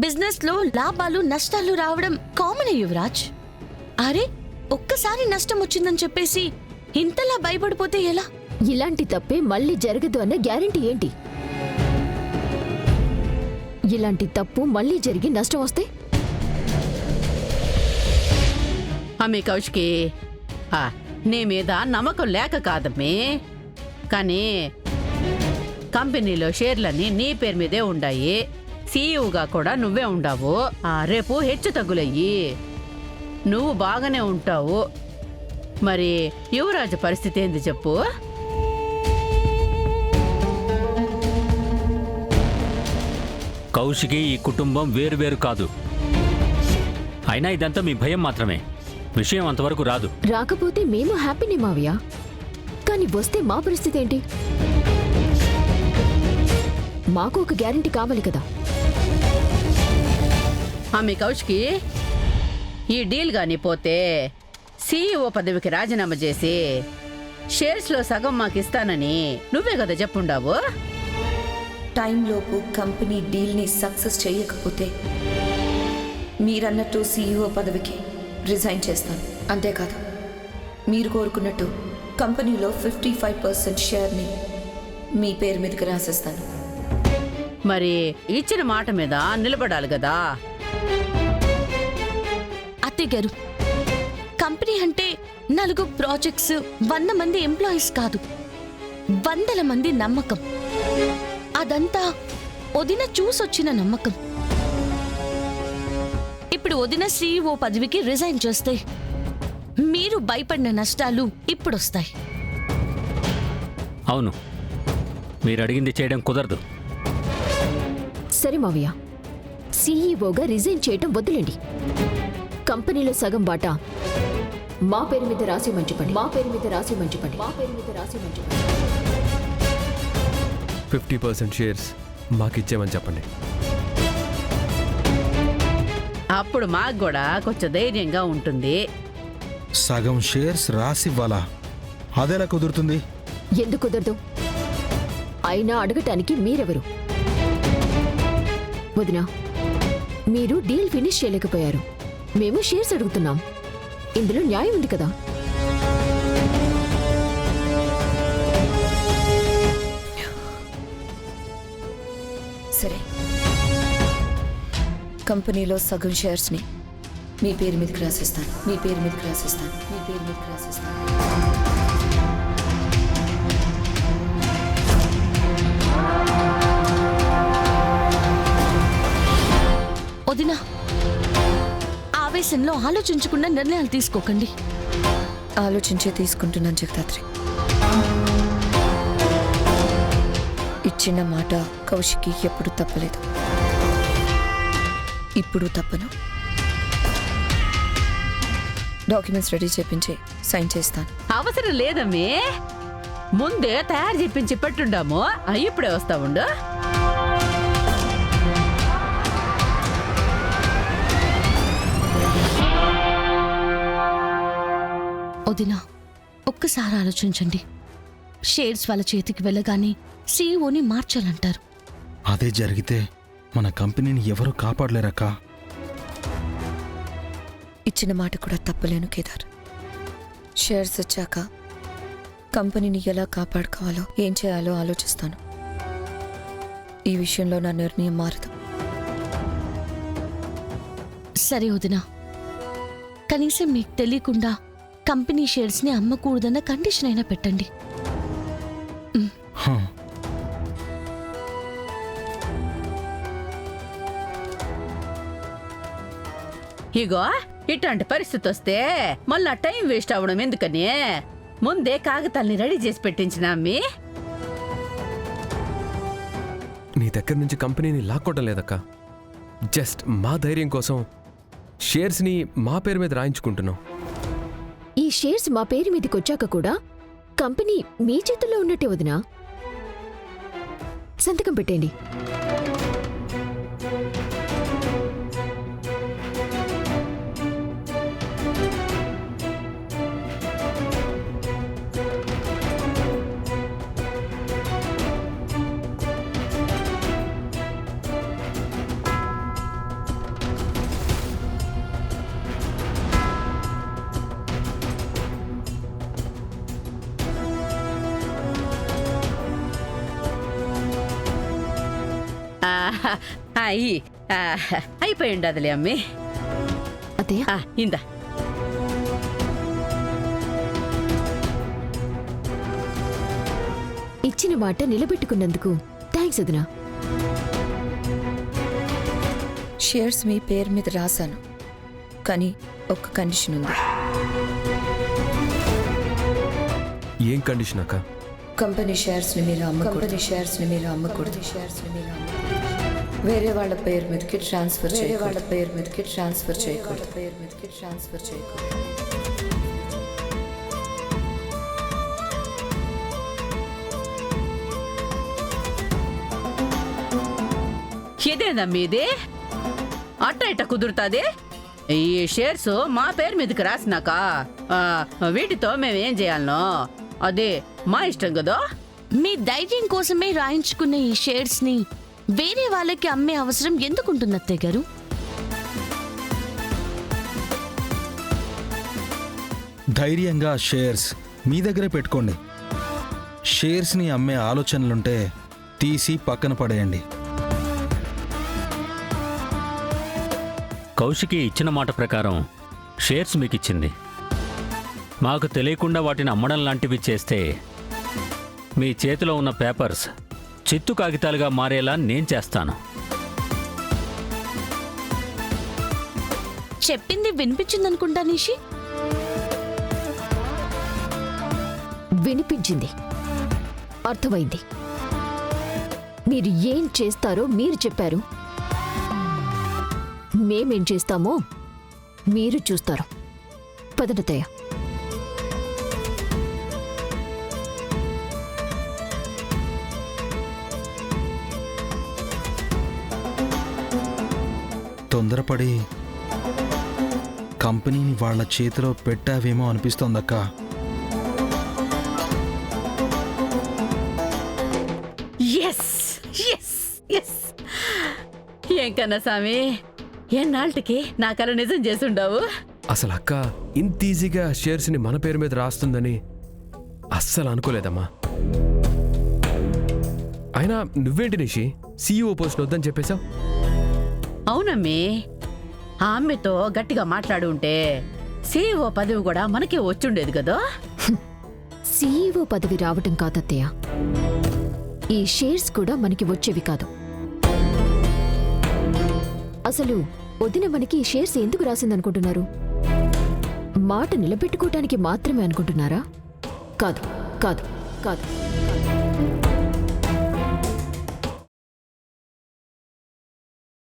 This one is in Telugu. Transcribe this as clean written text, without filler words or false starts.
బిజినెస్ లో లాభాలు నష్టాలు రావడం కామన్ యువరాజ్. అరే ఒక్కసారి నష్టం వచ్చిందని చెప్పేసి ఇంతలా భయపడిపోతే ఎలా? ఇలాంటి తప్పే మళ్ళీ జరగదు అన్న గ్యారెంటీ ఏంటి? ఇలాంటి తప్పు మళ్ళీ జరిగి నష్టం వస్తే? అమ్మే కౌశికి, నీ మీద నమ్మకం లేక కాదమ్మే, కానీ కంపెనీలో షేర్లన్నీ నీ పేరు మీదే ఉండాయి. సీఈఓగా కూడా నువ్వే ఉండావు. రేపు హెచ్చు తగ్గులయ్యి నువ్వు బాగానే ఉంటావు. మరి యువరాజు పరిస్థితి ఏంది చెప్పు? కౌశికి, ఈ కుటుంబం వేరువేరు కాదు. అయినా ఇదంతా మీ భయం మాత్రమే. విషయం అంతవరకు రాదు. రాకపోతే మేము హ్యాపీనే మావయ్య, కానీ వస్తే మా పరిస్థితి ఏంటి? మాకు ఒక గ్యారెంటీ కావాలి కదా. ఆమె కౌశికి, ఈ డీల్ గాని పోతే సీఈఓ పదవికి రాజీనామా చేసి షేర్స్లో సగం మాకిస్తానని నువ్వే కదా చెప్పుండావు. టైంలోపు కంపెనీ డీల్ని సక్సెస్ చేయకపోతే మీరన్నట్టు సీఈఓ పదవికి రిజైన్ చేస్తాను. అంతేకాదు, మీరు కోరుకున్నట్టు కంపెనీలో 55% షేర్ని మీ పేరు మీదకి రాసేస్తాను. మరి ఇచ్చిన మాట మీద నిలబడాలి కదా. అత్తయ్య గారు, కంపెనీ అంటే 4 ప్రాజెక్ట్స్, 100 మంది ఎంప్లాయీస్ కాదు, 100ల మంది నమ్మకం. అదంతా వదిన చూసొచ్చిన నమ్మకం. ఇప్పుడు వదిన సీఈఓ పదవికి రిజైన్ చేస్తే మీరు భయపడిన నష్టాలు ఇప్పుడొస్తాయి. అవును, మీరు అడిగింది చేయడం కుదరదు. సరే మావయ్య, సీఈఓగా రిజైన్ చేయటం వదిలేండి. కంపెనీలో సగం వాటా మా పేరు మీద రాసి మంచిపండి, మా పేరు మీద రాసి మంచిపండి, మా పేరు మీద రాసి మంచిపండి. 50% షేర్స్ మాకిచ్చేమని చెప్పండి. అప్పుడు మాకు కూడా కొంచెం ధైర్యంగా ఉంటుంది. సగం షేర్స్ రాసివ్వాలా? అదెలా కుదురుతుంది? ఎందుకు కుదరదు? అయినా అడగటానికి మీరెవరు? వదినా, మీరు డీల్ ఫినిష్ చేయలేకపోయారు, మేము షేర్స్ అడుగుతున్నాం. ఇందులో న్యాయం ఉంది కదా. సరే, కంపెనీలో సగం షేర్స్ని మీ పేరు మీదకి రాసిస్తాను, మీ పేరు మీదకి రాసిస్తాను, మీ పేరు మీదకి రాసిస్తాను. వదినా, ఆవేశంలో ఆలోచించకుండా నిర్ణయాలు తీసుకోకండి. ఆలోచించే తీసుకుంటున్నాను జగదాత్రి. ఇచ్చిన మాట కౌశికి ఎప్పుడు తప్పలేదు, ఇప్పుడు తప్పను. డాక్యుమెంట్స్ రెడీ చేపించి సైన్ చేస్తాను. అవసరం లేదమ్మే, ముందే తయారు చేపించి పెట్టుండాము. ఇప్పుడే వస్తా ఉండు. వదినా, ఒక్కసారి ఆలోచించండి. షేర్స్ వాళ్ళ చేతికి వెళ్ళగానే సీఈఓని మార్చాలంటారు. అదే జరిగితే మన కంపెనీని ఎవరూ కాపాడలేరక్క. ఇచ్చిన మాట కూడా తప్పలేను కేదార్. షేర్స్ వచ్చాక కంపెనీని ఎలా కాపాడుకోవాలో, ఏం చేయాలో ఆలోచిస్తాను. ఈ విషయంలో నా నిర్ణయం మారదు. సరే వదినా, కనీసం మీకు తెలియకుండా కంపెనీ షేర్స్ని అమ్మకూడదన్న కండిషన్ అయినా పెట్టండి. ఇగో ఇట్లాంటి పరిస్థితి వస్తే మళ్ళా టైం వేస్ట్ అవ్వడం ఎందుకని ముందే కాగితాల్ని రెడీ చేసి పెట్టించిన అమ్మి. నీ దగ్గర నుంచి కంపెనీని లాక్కోవడం లేదక్క. జస్ట్ మా ధైర్యం కోసం షేర్స్ని మా పేరు మీద రాయించుకుంటున్నాం. ఈ షేర్స్ మా పేరు మీదకి వచ్చాక కూడా కంపెనీ మీ చేతుల్లో ఉన్నట్టే వదినా. సంతకం పెట్టండి. అయిపోయి ఉండదులే అమ్మి. అత్తయ్య ఇందా. ఇచ్చిన మాట నిలబెట్టుకున్నందుకు థ్యాంక్స్ వదినా. షేర్స్ మీ పేరు మీద రాశాను, కానీ ఒక్క కండిషన్ ఉంది. ఏం కండిషన్ అక్క? కంపెనీ షేర్స్ని మీరు అమ్మకూడదు. వేరే వాళ్ళ పేరు మీదకి ట్రాన్స్ఫర్ చేయకూడదు. ఇదేనమ్మా ఇది అట్ట ఇట్ట కుదురుతాది. ఈ షేర్స్ మా పేరు మీదకి రాసినాక వీటితో మేమేం చేయాలనో అదే మా ఇష్టం కదా. మీ ధైర్యం కోసమే రాయించుకున్న ఈ షేర్స్ ని వేరే వాళ్ళకి అమ్మే అవసరం ఎందుకుంటుంది అత్తయ్య గారు? ధైర్యంగా షేర్స్ మీ దగ్గరే పెట్టుకోండి. షేర్స్ని అమ్మే ఆలోచనలుంటే తీసి పక్కన పడేయండి. కౌశికి ఇచ్చిన మాట ప్రకారం షేర్స్ మీకిచ్చింది. మాకు తెలియకుండా వాటిని అమ్మడం లాంటివి చేస్తే మీ చేతిలో ఉన్న పేపర్స్ చిత్తు కాగితాలుగా మారేలా నేను చేస్తాను. చెప్పింది వినిపించిందనుకుంటా నిషి. వినిపించింది, అర్థమైంది. మీరు ఏం చేస్తారో మీరు చెప్పారు, మేమేం చేస్తామో మీరు చూస్తారు. పదనతయ్య. తొందరపడి కంపెనీని వాళ్ళ చేతిలో పెట్టావేమో అనిపిస్తోందక్క. ఏం కన్నా స్వామి, ఎన్నాళ్ళకి నా కల నిజం చేసుండావు. అసలు అక్క ఇంత ఈజీగా షేర్స్ని మన పేరు మీద రాస్తుందని అస్సలు అనుకోలేదమ్మా. అయినా నువ్వేంటి నిషి CEO పోస్ట్ వద్దని చెప్పేశావు? అవునమ్మి, ఆ అమ్మితో గట్టిగా మాట్లాడు ఉంటే CEO పదవి కూడా మనకే వచ్చుండేది కదా. CEO పదవి రావటం కాదత్తయ్య, ఈ షేర్స్ కూడా మనకి వచ్చేవి కాదు. అసలు వదిన మనకి ఈ షేర్స్ ఎందుకు రాసిందనుకుంటున్నారు? మాట నిలబెట్టుకోవటానికి మాత్రమే అనుకుంటున్నారా? కాదు కాదు కాదు.